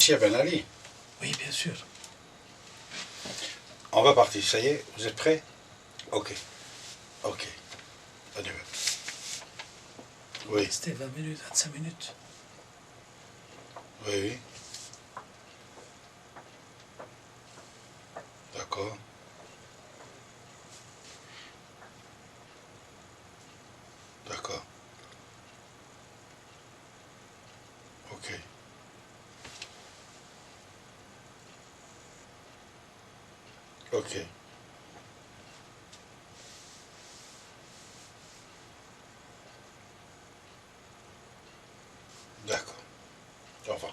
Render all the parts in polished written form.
Monsieur Ben Ali, Oui, bien sûr. on va partir, ça y est, vous êtes prêts? Ok, ok, on y va. Oui, C'était 20 minutes, 25 minutes. oui, oui. D'accord. D'accord. Ok. Ok. D'accord. Au revoir.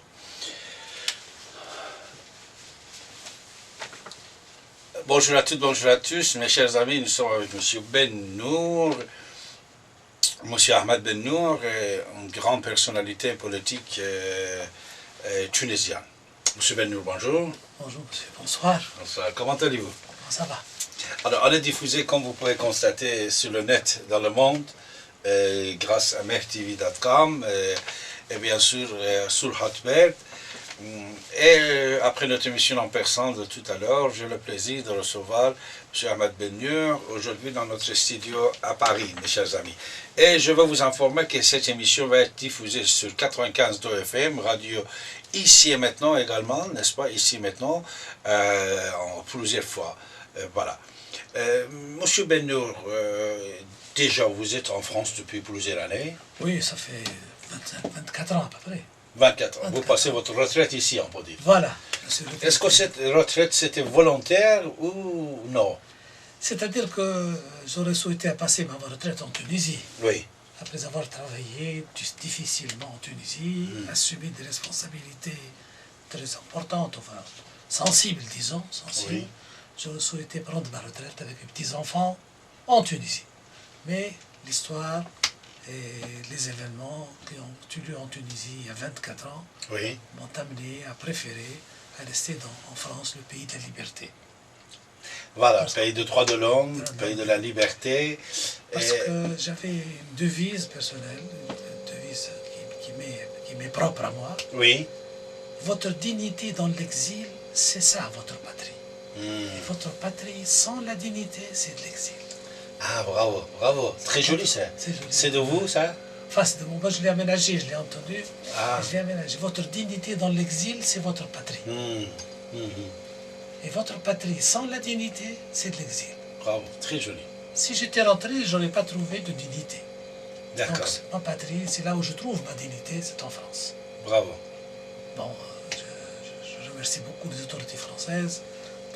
Bonjour à toutes, bonjour à tous, mes chers amis, nous sommes avec M. Ben Nour, M. Ahmed Ben Nour, une grande personnalité politique tunisienne. M. Ben Nour, bonjour. Bonjour, monsieur. Bonsoir. Bonsoir. Comment allez-vous? Comment ça va? Alors, on est diffusé, comme vous pouvez constater, sur le net dans le monde, grâce à mehtv.com et bien sûr sur Hotbird. Et après notre émission en persan de tout à l'heure, j'ai le plaisir de recevoir M. Ahmed Ben Nour aujourd'hui dans notre studio à Paris, mes chers amis. Et je veux vous informer que cette émission va être diffusée sur 95.2 FM, radio Ici et Maintenant également, n'est-ce pas, Ici et Maintenant, en plusieurs fois. Voilà. Monsieur Ben Nour, déjà vous êtes en France depuis plusieurs années. Oui, ça fait 24 ans à peu près. 24 ans. 24 Vous passez ans. votre retraite ici, on peut dire. Voilà. Est-ce que cette retraite, c'était volontaire ou non? C'est-à-dire que j'aurais souhaité passer ma retraite en Tunisie. Oui. Après avoir travaillé difficilement en Tunisie, assumé des responsabilités très importantes, enfin sensibles, disons, sensibles. Oui. J'aurais souhaité prendre ma retraite avec mes petits-enfants en Tunisie. Mais l'histoire et les événements qui ont eu lieu en Tunisie il y a 24 ans Oui. m'ont amené à préférer à rester en France, le pays de la liberté. Voilà, Parce pays de droit de l'homme, que- pays de la liberté. Parce Et- que j'avais une devise personnelle, une devise qui m'est propre à moi. Oui. Votre dignité dans l'exil, c'est ça votre patrie. Hmm. Et votre patrie sans la dignité, c'est de l'exil. Ah, bravo, bravo. Très joli ça. C'est joli. C'est de vous, ça? Enfin, c'est de mon moi, je l'ai aménagé, je l'ai entendu. Ah. Je l'ai aménagé. Votre dignité dans l'exil, c'est votre patrie. Hmm. Mhm. Et votre patrie sans la dignité, c'est de l'exil. Bravo, très joli. Si j'étais rentré, je n'aurais pas trouvé de dignité. Donc, D'accord, ma patrie, c'est là où je trouve ma dignité, c'est en France. bravo. Bon, je remercie beaucoup les autorités françaises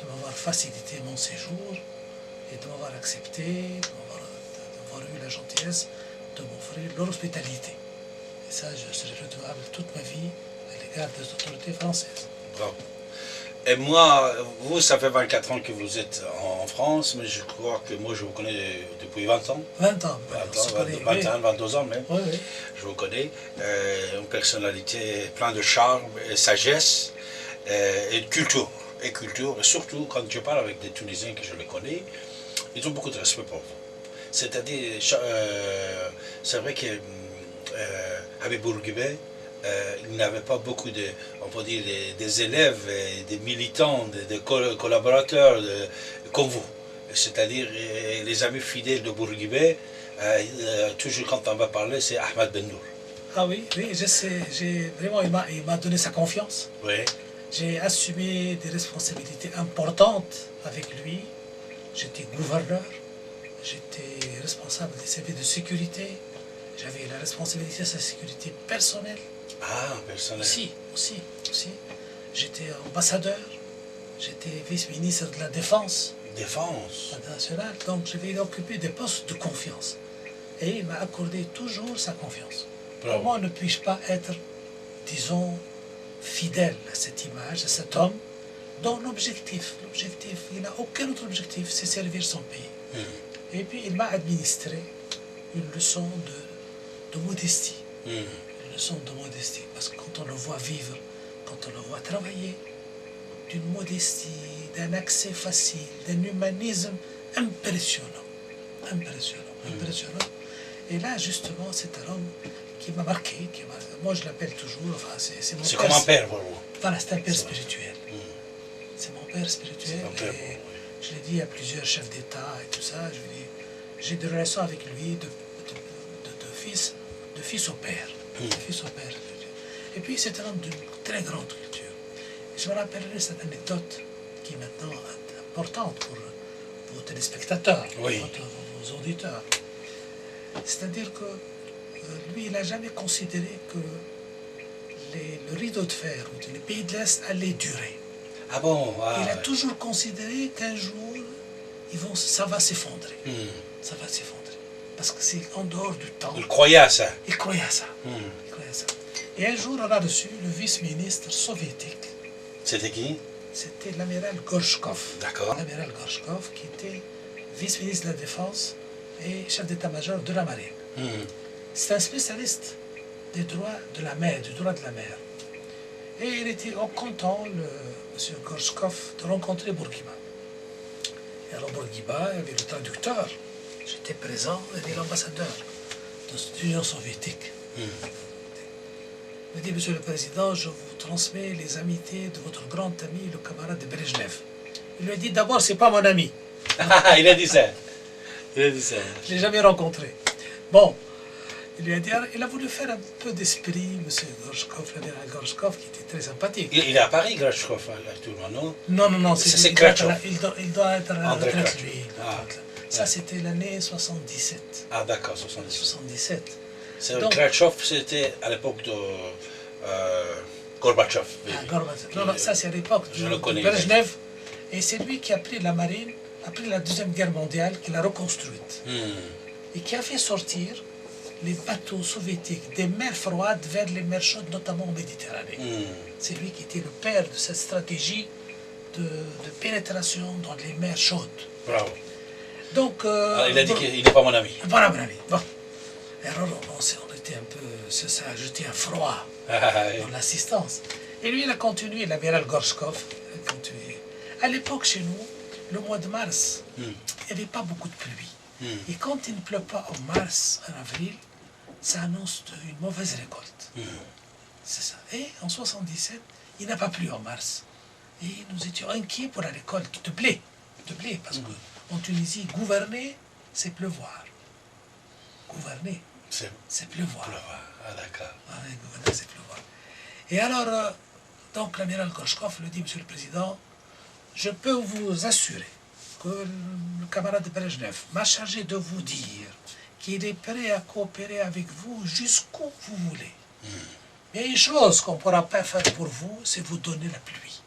de m'avoir facilité mon séjour et de m'avoir accepté, d'avoir eu la gentillesse de m'offrir leur hospitalité. Et ça, je serai redevable toute ma vie à l'égard des autorités françaises. Bravo. Et moi, vous, ça fait 24 ans que vous êtes en France, mais je crois que moi, je vous connais depuis 20 ans. 20 ans, 20 on se ans, connaît, 21, 22 ans même. oui, oui. Je vous connais. Une personnalité pleine de charme et sagesse et de culture. Et culture. Et surtout, quand je parle avec des Tunisiens que je les connais, ils ont beaucoup de respect pour vous. C'est-à-dire, c'est vrai que avec Bourguibé, il n'avait pas beaucoup de, on peut dire, des élèves, des militants, des collaborateurs comme vous. C'est-à-dire, les amis fidèles de Bourguibé, toujours quand on va parler, c'est Ahmed Ben Nour. Ah oui, oui, je sais, vraiment, il m'a donné sa confiance. Oui. J'ai assumé des responsabilités importantes avec lui. J'étais gouverneur, j'étais responsable des services de sécurité, j'avais la responsabilité de sa sécurité personnelle. Ah, personnel. Aussi. J'étais ambassadeur, j'étais vice-ministre de la Défense Défense. nationale, donc je vais occuper des postes de confiance. Et il m'a accordé toujours sa confiance. Bravo. Comment ne puis-je pas être, disons, fidèle à cette image, à cet homme, dont l'objectif, il n'a aucun autre objectif, c'est servir son pays. Et puis il m'a administré une leçon de modestie. Une leçon de modestie, parce que quand on le voit vivre, quand on le voit travailler, d'une modestie, d'un accès facile, d'un humanisme impressionnant. Impressionnant. Et là, justement, c'est un homme qui m'a marqué, moi je l'appelle toujours, enfin, c'est mon C'est père. comme un père pour vous. Voilà, c'est un père spirituel. C'est mon père spirituel. C'est un père, Et oui. je l'ai dit à plusieurs chefs d'État et tout ça. Je lui ai dit, j'ai des relations avec lui de fils au père. De fils au père. Et puis c'est un homme d'une très grande culture. Et je me rappellerai cette anecdote qui est maintenant importante pour vos téléspectateurs, Oui. vos auditeurs. C'est-à-dire que lui, il n'a jamais considéré que le rideau de fer ou les pays de l'Est allaient durer. Ah bon? Ah, Il a ouais. toujours considéré qu'un jour, ça va s'effondrer. Ça va s'effondrer. Parce que c'est en dehors du temps. Il croyait à ça. Il croyait à ça. Il croyait à ça. Et un jour, on a reçu le vice-ministre soviétique. C'était qui? C'était l'amiral Gorchkov. D'accord. L'amiral Gorchkov, qui était vice-ministre de la Défense et chef d'état-major de la marine. C'est un spécialiste des droits de la mer, du droit de la mer. Et il était content, M. Gorchkov, de rencontrer Bourguiba. Et alors Bourguiba, il y avait le traducteur. J'étais présent, il y avait l'ambassadeur de l'Union soviétique. Il me dit, Monsieur le Président, je vous transmets les amitiés de votre grand ami, le camarade de Brejnev. Il lui a dit, d'abord, c'est pas mon ami. Il a dit ça. Il a dit ça. Je ne l'ai jamais rencontré. Bon, il lui a dit, il a voulu faire un peu d'esprit, M. Gorchkov, l'amiral Gorchkov, qui était très sympathique. Il est à Paris, Gorchkov, actuellement, non? Non, C'est Kratchov. il doit être à la André retraite, Kratchov. lui. Ah. Ça, c'était l'année 77. Ah, d'accord, 70. 77. C'est Donc- Kratchov, c'était à l'époque de Gorbatchev. Ah, Gorbatchev. Non, ça, c'est à l'époque Je de le connais, Brejnev. Et c'est lui qui a pris la marine, après la Deuxième Guerre mondiale, qui l'a reconstruite. Et qui a fait sortir les bateaux soviétiques des mers froides vers les mers chaudes, notamment en Méditerranée. C'est lui qui était le père de cette stratégie de pénétration dans les mers chaudes. Bravo. Donc, Ah, il a dit qu'il n'est pas mon ami. Voilà, mon ami. Bon. Et alors, on était un peu... Ça a ajouté un froid dans l'assistance. Et lui, il a continué, l'amiral Gorchkov a continué. À l'époque, chez nous, le mois de mars, il n'y avait pas beaucoup de pluie. Et quand il ne pleut pas en mars, en avril, ça annonce une mauvaise récolte. C'est ça. Et en 77, il n'a pas plu en mars. Et nous étions inquiets pour la récolte de blé. De blé, parce qu'en Tunisie, gouverner, c'est pleuvoir. Gouverner, c'est pleuvoir. Ah, d'accord. Ouais, gouverner, c'est pleuvoir. Et alors, donc l'amiral Gorchkov lui dit, Monsieur le Président, je peux vous assurer que le camarade Brejnev m'a chargé de vous dire qu'il est prêt à coopérer avec vous jusqu'où vous voulez. Mais une chose qu'on ne pourra pas faire pour vous, c'est vous donner la pluie.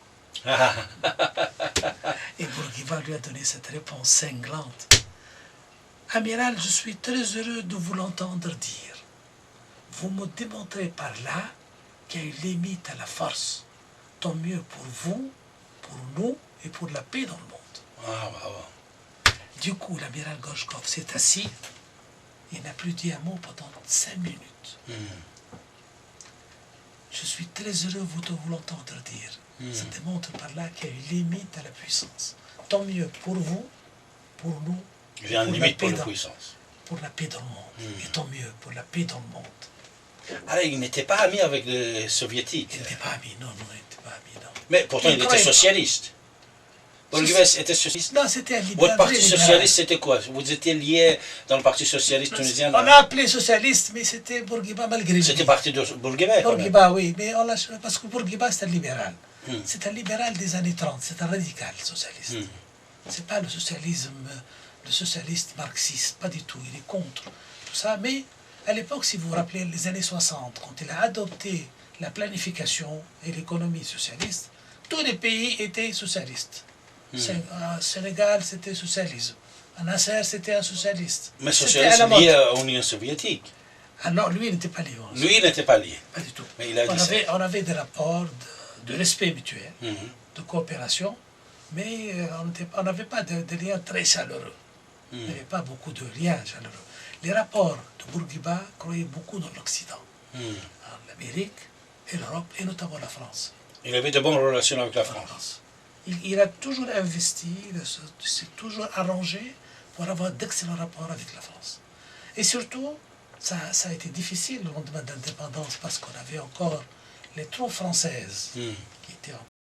Et Bourguiba lui a donné cette réponse cinglante. Amiral, je suis très heureux de vous l'entendre dire. Vous me démontrez par là qu'il y a une limite à la force. Tant mieux pour vous, pour nous et pour la paix dans le monde. Ah, bravo. Du coup, l'amiral Gorchkov s'est assis. Il n'a plus dit un mot pendant 5 minutes. Je suis très heureux de vous l'entendre dire. Ça démontre par là qu'il y a une limite à la puissance. Tant mieux pour vous, pour nous, Il y a une pour limite pour la la paix puissance. pour la paix dans le monde. Et tant mieux pour la paix dans le monde. Alors, il n'était pas ami avec les soviétiques. Il n'était pas ami, non, il n'était pas ami, non. Mais pourtant, il était croyait- socialiste. Bourguiba était socialiste. Non, c'était un libéral. Votre parti très libéral. socialiste, c'était quoi? Vous étiez lié dans le parti socialiste tunisien? On a appelé socialiste, mais c'était Bourguiba malgré lui. C'était parti de Bourguiba, quand même. Bourguiba, oui, mais on l'a parce que Bourguiba, c'est un libéral. C'est un libéral des années 30, c'est un radical socialiste. C'est pas le socialisme, le socialiste marxiste, pas du tout. Il est contre tout ça. Mais à l'époque, si vous vous rappelez, les années 60, quand il a adopté la planification et l'économie socialiste, tous les pays étaient socialistes. Sénégal, c'était socialisme. Nasser, c'était un socialiste. Mais C'était à la socialiste mode. lié à l'Union soviétique. Ah non, lui, il n'était pas lié. Lui, il n'était pas lié. Pas du tout. Mais il a dit ça. On avait des rapports de respect mutuel, de coopération, mais on n'avait pas de liens très chaleureux. Il n'y avait pas beaucoup de liens chaleureux. Les rapports de Bourguiba croyaient beaucoup dans l'Occident, l'Amérique et l'Europe, et notamment la France. Il avait de bonnes relations avec la France. Il a toujours investi, il s'est toujours arrangé pour avoir d'excellents rapports avec la France. Et surtout, ça a été difficile le lendemain d'indépendance parce qu'on avait encore les troupes françaises qui احترام.